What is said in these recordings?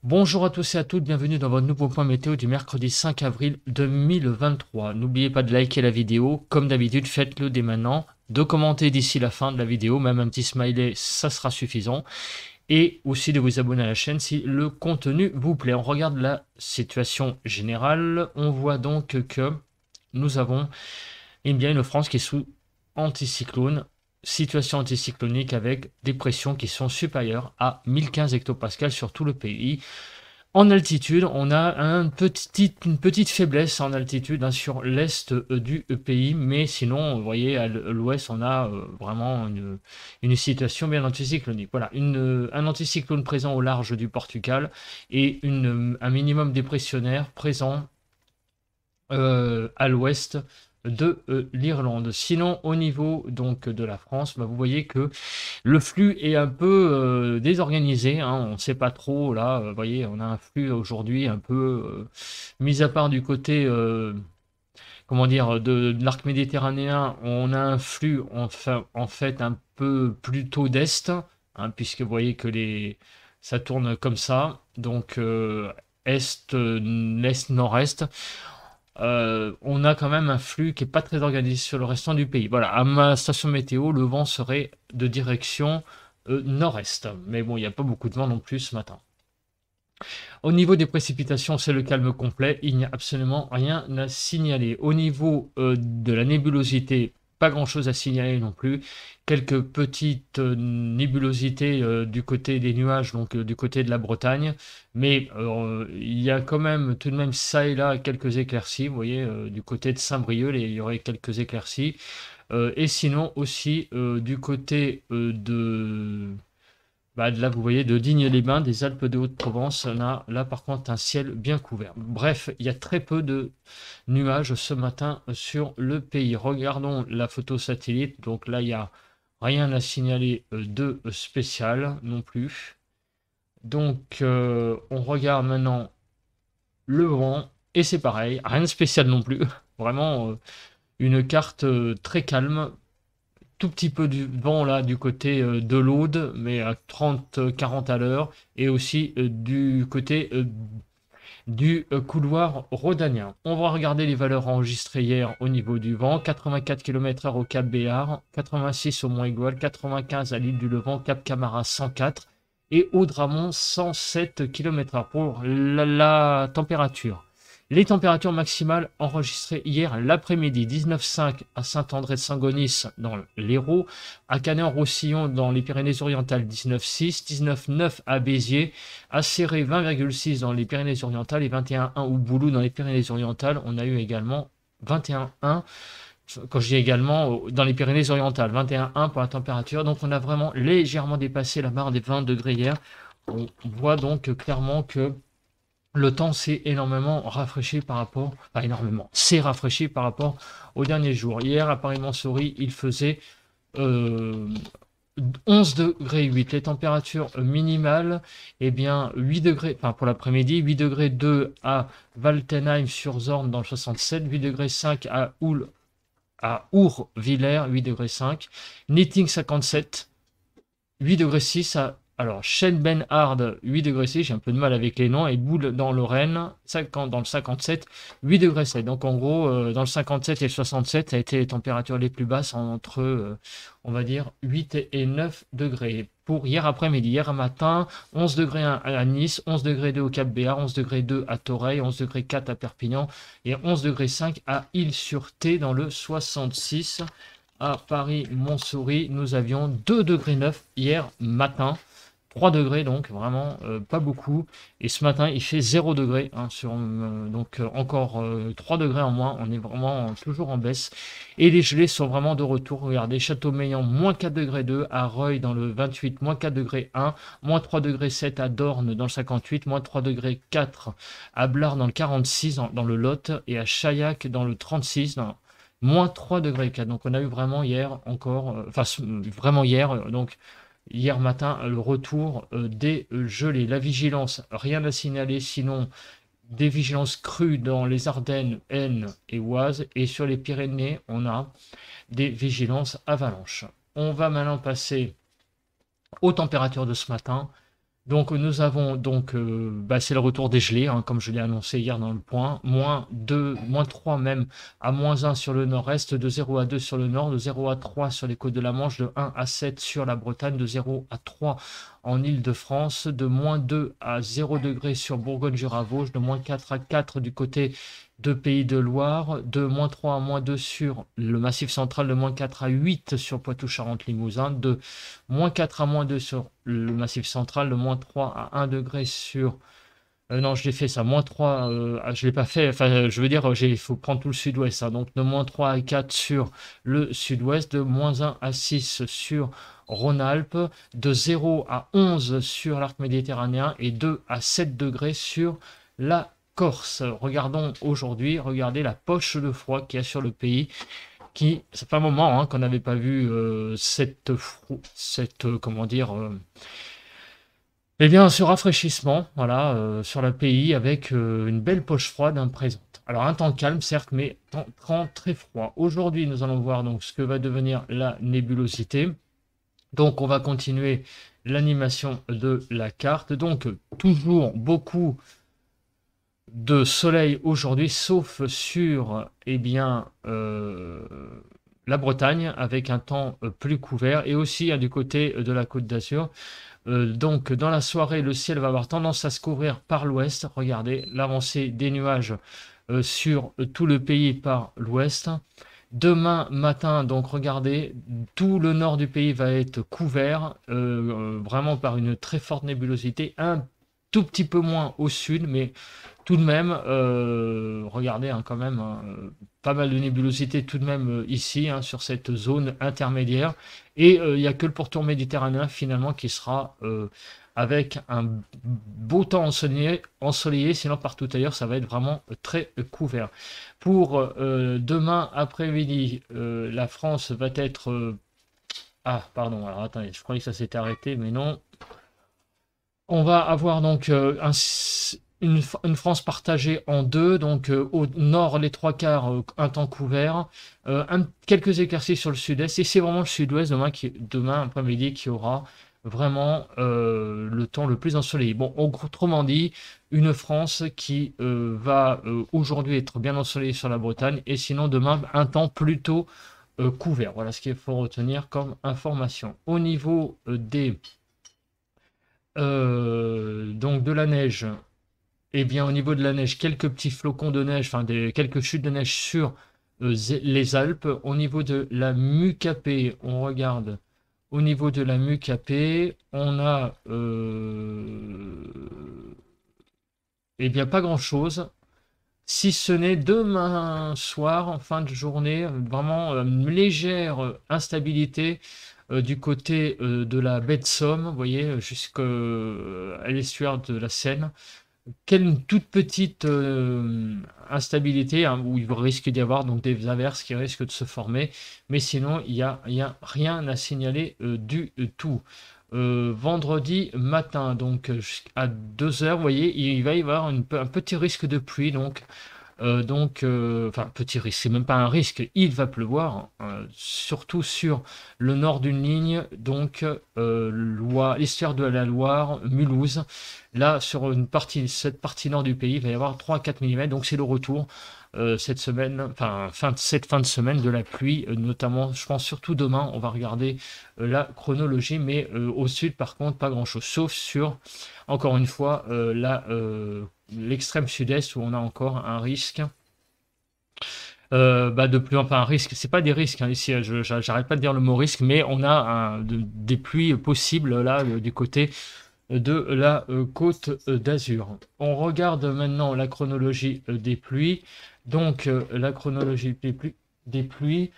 Bonjour à tous et à toutes, bienvenue dans votre nouveau point météo du mercredi 5 avril 2023. N'oubliez pas de liker la vidéo, comme d'habitude faites-le dès maintenant, de commenter d'ici la fin de la vidéo, même un petit smiley, ça sera suffisant, et aussi de vous abonner à la chaîne si le contenu vous plaît. On regarde la situation générale, on voit donc que nous avons bien une France qui est sous anticyclone, situation anticyclonique avec des pressions qui sont supérieures à 1015 hectopascales sur tout le pays. En altitude, on a une petite faiblesse en altitude sur l'est du pays, mais sinon, vous voyez, à l'ouest, on a vraiment une situation bien anticyclonique. Voilà, un anticyclone présent au large du Portugal et un minimum dépressionnaire présent à l'ouest de l'Irlande. Sinon, au niveau donc de la France, vous voyez que le flux est un peu désorganisé, hein, on ne sait pas trop, là, vous voyez, on a un flux aujourd'hui un peu, mis à part du côté, comment dire, de l'arc méditerranéen, on a un flux en fait un peu plutôt d'est, hein, puisque vous voyez que ça tourne comme ça, donc est, est, nord-est. On a quand même un flux qui n'est pas très organisé sur le restant du pays. Voilà, à ma station météo, le vent serait de direction nord-est. Mais bon, il n'y a pas beaucoup de vent non plus ce matin. Au niveau des précipitations, c'est le calme complet. Il n'y a absolument rien à signaler. Au niveau de la nébulosité, pas grand-chose à signaler non plus. Quelques petites nébulosités du côté des nuages, donc du côté de la Bretagne. Mais il y a quand même tout de même ça et là quelques éclaircies. Vous voyez, du côté de Saint-Brieuc, il y aurait quelques éclaircies. Et sinon aussi du côté là, vous voyez, de Digne-les-Bains, des Alpes de Haute-Provence, on a là par contre un ciel bien couvert. Bref, il y a très peu de nuages ce matin sur le pays. Regardons la photo satellite. Donc là, il n'y a rien à signaler de spécial non plus. Donc, on regarde maintenant le vent et c'est pareil, rien de spécial non plus. Vraiment, une carte très calme, tout petit peu du vent là du côté de l'Aude, mais à 30-40 à l'heure, et aussi du côté du couloir rhodanien. On va regarder les valeurs enregistrées hier au niveau du vent. 84 km/h au Cap Béar, 86 au Mont-Aigoual, 95 à l'île du Levant, Cap Camara 104 et Audramont 107 km/h. Pour la température, les températures maximales enregistrées hier l'après-midi, 19,5 à Saint-André-de-Saint-Gonis dans l'Hérault, à Canet-en-Roussillon dans les Pyrénées-Orientales, 19,6, 19,9 à Béziers, à Céré, 20,6 dans les Pyrénées-Orientales et 21,1 au Boulou dans les Pyrénées-Orientales. On a eu également 21,1, quand je dis également dans les Pyrénées-Orientales, 21,1 pour la température. Donc on a vraiment légèrement dépassé la barre des 20 degrés hier. On voit donc clairement que le temps s'est énormément rafraîchi par rapport, enfin énormément, s'est rafraîchi par rapport aux derniers jours. Hier, à Paris-Montsouris, il faisait 11 degrés 8. Les températures minimales, eh bien 8 degrés, enfin pour l'après-midi, 8 degrés 2 à Waltenheim-sur-Zorn dans le 67, 8 degrés 5 à Our-Villers, 8 degrés 5, Knitting 57, 8 degrés 6 à alors, Chêne-Ben-Hard, 8 degrés 6, j'ai un peu de mal avec les noms, et Boule dans Lorraine, 50, dans le 57, 8 degrés 7. Donc en gros, dans le 57 et le 67, ça a été les températures les plus basses entre, on va dire, 8 et 9 degrés. Pour hier après-midi, hier matin, 11 degrés 1 à Nice, 11 degrés 2 au Cap Béar, 11 degrés 2 à Toreil, 11 degrés 4 à Perpignan, et 11 degrés 5 à Île-sur-Thé dans le 66. À Paris-Montsouris, nous avions 2 degrés 9 hier matin. 3 degrés donc vraiment pas beaucoup, et ce matin il fait 0 degré, hein, donc encore 3 degrés en moins. On est vraiment toujours en baisse et les gelées sont vraiment de retour. Regardez, Châteaumeillan moins 4 degrés 2, à Reuil dans le 28 moins 4 degrés 1, moins 3 degrés 7 à Dorne dans le 58, moins 3 degrés 4 à Blard dans le 46 dans le Lot, et à Chaillac dans le 36 moins 3 degrés 4. Donc on a eu vraiment hier encore, vraiment hier, donc hier matin, le retour des gelées. La vigilance, rien à signaler, sinon des vigilances crues dans les Ardennes, Aisne et Oise. Et sur les Pyrénées, on a des vigilances avalanches. On va maintenant passer aux températures de ce matin. Donc nous avons donc, bah, c'est le retour des gelées, hein, comme je l'ai annoncé hier dans le point, -2, -3 même à -1 sur le nord-est, de 0 à 2 sur le nord, de 0 à 3 sur les côtes de la Manche, de 1 à 7 sur la Bretagne, de 0 à 3 en Île-de-France, de -2 à 0 degré sur Bourgogne-Jura-Vosges, de -4 à 4 du côté de Pays de Loire, de -3 à -2 sur le Massif central, de -4 à 8 sur Poitou-Charentes-Limousin, de -4 à -2 sur le Massif central, de -3 à 1 degré sur... non, je l'ai fait ça, -3, je l'ai pas fait, enfin, je veux dire, il faut prendre tout le sud-ouest, hein, donc de -3 à 4 sur le sud-ouest, de -1 à 6 sur Rhône-Alpes, de 0 à 11 sur l'arc méditerranéen et 2 à 7 degrés sur la Corse. Regardons aujourd'hui, regardez la poche de froid qu'il y a sur le pays, qui, ça fait un moment hein, qu'on n'avait pas vu comment dire, eh bien, ce rafraîchissement, voilà, sur le pays avec une belle poche froide présente. Alors, un temps calme, certes, mais temps très froid. Aujourd'hui, nous allons voir donc ce que va devenir la nébulosité. Donc, on va continuer l'animation de la carte. Donc, toujours beaucoup de soleil aujourd'hui, sauf sur, eh bien, la Bretagne, avec un temps plus couvert, et aussi du côté de la Côte d'Azur. Donc, dans la soirée, le ciel va avoir tendance à se couvrir par l'ouest. Regardez l'avancée des nuages sur tout le pays par l'ouest. Demain matin, donc regardez, tout le nord du pays va être couvert vraiment par une très forte nébulosité, un tout petit peu moins au sud, mais tout de même, regardez hein, quand même, hein, pas mal de nébulosité tout de même ici, hein, sur cette zone intermédiaire. Et il n'y a que le pourtour méditerranéen finalement qui sera avec un beau temps ensoleillé, sinon partout ailleurs ça va être vraiment très couvert. Pour demain après-midi, la France va être... ah, pardon, alors attendez, je croyais que ça s'était arrêté, mais non. On va avoir donc une France partagée en deux, donc au nord les trois quarts, un temps couvert, quelques éclaircies sur le sud-est, et c'est vraiment le sud-ouest demain après-midi qui aura vraiment le temps le plus ensoleillé. Bon, autrement dit, une France qui va aujourd'hui être bien ensoleillée sur la Bretagne, et sinon demain un temps plutôt couvert. Voilà ce qu'il faut retenir comme information. Au niveau des donc de la neige, eh bien au niveau de la neige, quelques petits flocons de neige, enfin quelques chutes de neige sur les Alpes. Au niveau de la Mucapé, on regarde. Au niveau de la Mucapé, on a eh bien pas grand-chose, si ce n'est demain soir, en fin de journée, vraiment une légère instabilité du côté de la baie de Somme, vous voyez, jusqu'à l'estuaire de la Seine. Quelle toute petite instabilité hein, où il risque d'y avoir donc des averses qui risquent de se former, mais sinon il y a rien à signaler du tout. Vendredi matin, donc à 2 heures, vous voyez, il va y avoir un petit risque de pluie, enfin, petit risque, c'est même pas un risque, il va pleuvoir, hein, surtout sur le nord d'une ligne, donc l'estuaire de la Loire, Mulhouse. Là, sur cette partie nord du pays, il va y avoir 3 à 4 mm, donc c'est le retour cette semaine, enfin, cette fin de semaine de la pluie, notamment, je pense surtout demain, on va regarder la chronologie, mais au sud, par contre, pas grand-chose, sauf sur, encore une fois, l'extrême sud-est où on a encore un risque de pluie, enfin un risque, c'est pas des risques hein, ici, j'arrête pas de dire le mot risque, mais on a des pluies possibles là du côté de la côte d'Azur. On regarde maintenant la chronologie des pluies. Donc la chronologie des pluies,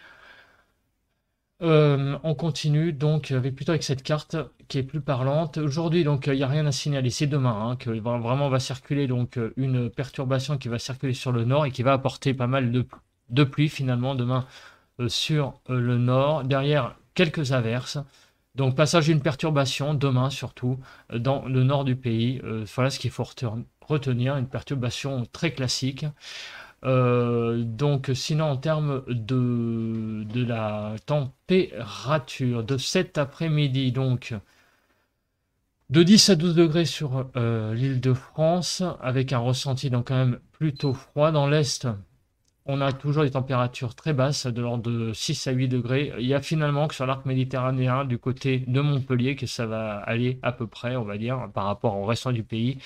on continue donc plutôt avec cette carte qui est plus parlante. Aujourd'hui, donc il n'y a rien à signaler. C'est demain hein, que vraiment va circuler donc une perturbation qui va circuler sur le nord et qui va apporter pas mal de pluie finalement demain sur le nord. Derrière, quelques averses. Donc passage d'une perturbation demain surtout dans le nord du pays. Voilà ce qu'il faut retenir, une perturbation très classique. Donc sinon en termes de la température de cet après-midi, donc De 10 à 12 degrés sur l'île de France, avec un ressenti donc quand même plutôt froid. Dans l'Est, on a toujours des températures très basses, de l'ordre de 6 à 8 degrés. Il y a finalement que sur l'arc méditerranéen, du côté de Montpellier, que ça va aller à peu près, on va dire, par rapport au restant du pays,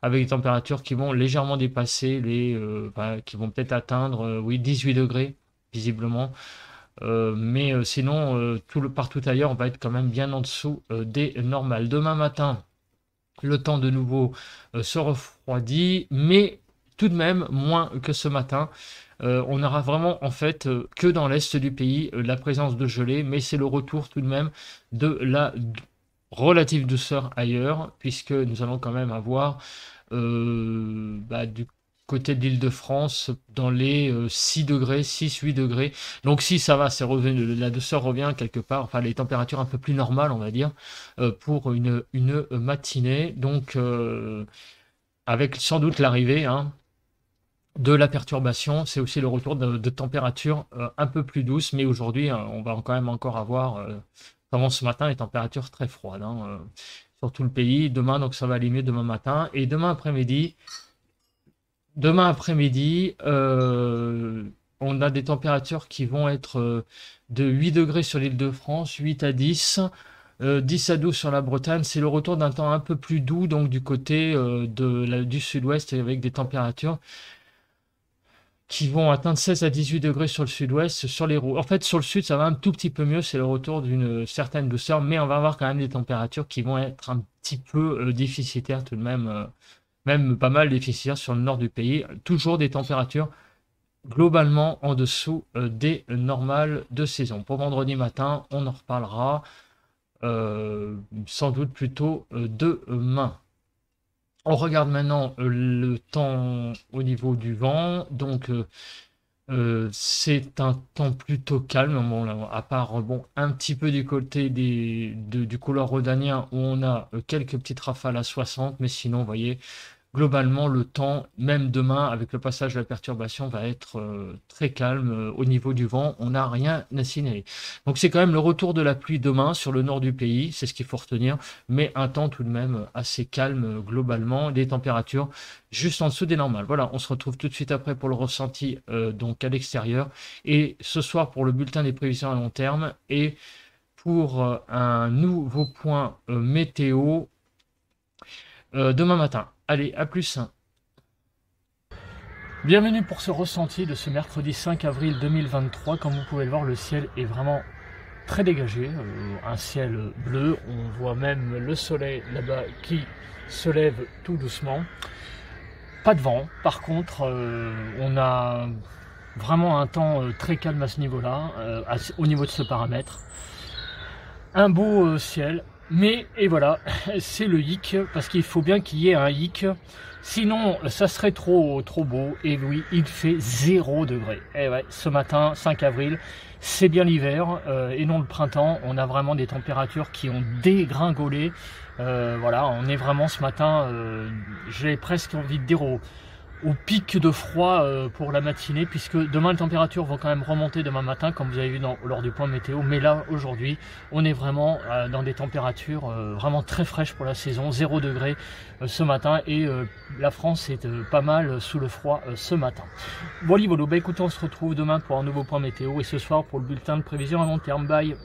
avec des températures qui vont légèrement dépasser qui vont peut-être atteindre, oui, 18 degrés, visiblement. Mais sinon, partout ailleurs, on va être quand même bien en dessous des normales. Demain matin, le temps de nouveau se refroidit, mais tout de même moins que ce matin. On aura vraiment en fait que dans l'est du pays la présence de gelée, mais c'est le retour tout de même de la relative douceur ailleurs, puisque nous allons quand même avoir du côté de l'Île-de-France dans les 6 degrés, 6-8 degrés. Donc si ça va, c'est revenu, la douceur revient quelque part, enfin les températures un peu plus normales on va dire, pour une matinée. Donc avec sans doute l'arrivée de la perturbation, c'est aussi le retour de températures un peu plus douces, mais aujourd'hui on va quand même encore avoir, avant ce matin, les températures très froides sur tout le pays. Demain, donc ça va aller mieux demain matin, et demain après-midi, on a des températures qui vont être de 8 degrés sur l'île de France, 8 à 10, 10 à 12 sur la Bretagne. C'est le retour d'un temps un peu plus doux, donc du côté du sud-ouest, avec des températures qui vont atteindre 16 à 18 degrés sur le sud-ouest, sur les roues. En fait, sur le sud, ça va un tout petit peu mieux, c'est le retour d'une certaine douceur, mais on va avoir quand même des températures qui vont être un petit peu déficitaires tout de même. Même pas mal déficitaires sur le nord du pays. Toujours des températures globalement en dessous des normales de saison. Pour vendredi matin, on en reparlera sans doute plutôt demain. On regarde maintenant le temps au niveau du vent. Donc c'est un temps plutôt calme, bon, là, à part un petit peu du côté du couloir rhodanien où on a quelques petites rafales à 60, mais sinon, vous voyez, globalement, le temps, même demain, avec le passage de la perturbation, va être très calme. Au niveau du vent, on n'a rien à signaler. Donc c'est quand même le retour de la pluie demain sur le nord du pays, c'est ce qu'il faut retenir, mais un temps tout de même assez calme globalement, des températures juste en dessous des normales. Voilà, on se retrouve tout de suite après pour le ressenti donc à l'extérieur, et ce soir pour le bulletin des prévisions à long terme, et pour un nouveau point météo demain matin. Allez, à plus. Bienvenue pour ce ressenti de ce mercredi 5 avril 2023. Comme vous pouvez le voir, le ciel est vraiment très dégagé, un ciel bleu. On voit même le soleil là-bas qui se lève tout doucement. Pas de vent. Par contre, on a vraiment un temps très calme à ce niveau-là, au niveau de ce paramètre. Un beau ciel. Mais, et voilà, c'est le hic, parce qu'il faut bien qu'il y ait un hic, sinon ça serait trop beau, et oui, il fait 0 degré. Et ouais, ce matin, 5 avril, c'est bien l'hiver, et non le printemps, on a vraiment des températures qui ont dégringolé, voilà, on est vraiment ce matin, j'ai presque envie de dire au pic de froid pour la matinée, puisque demain les températures vont quand même remonter demain matin comme vous avez vu lors du point météo, mais là aujourd'hui on est vraiment dans des températures vraiment très fraîches pour la saison, 0 degré ce matin, et la France est pas mal sous le froid ce matin. Voilà, écoutez, on se retrouve demain pour un nouveau point météo, et ce soir pour le bulletin de prévision à long terme. Bye.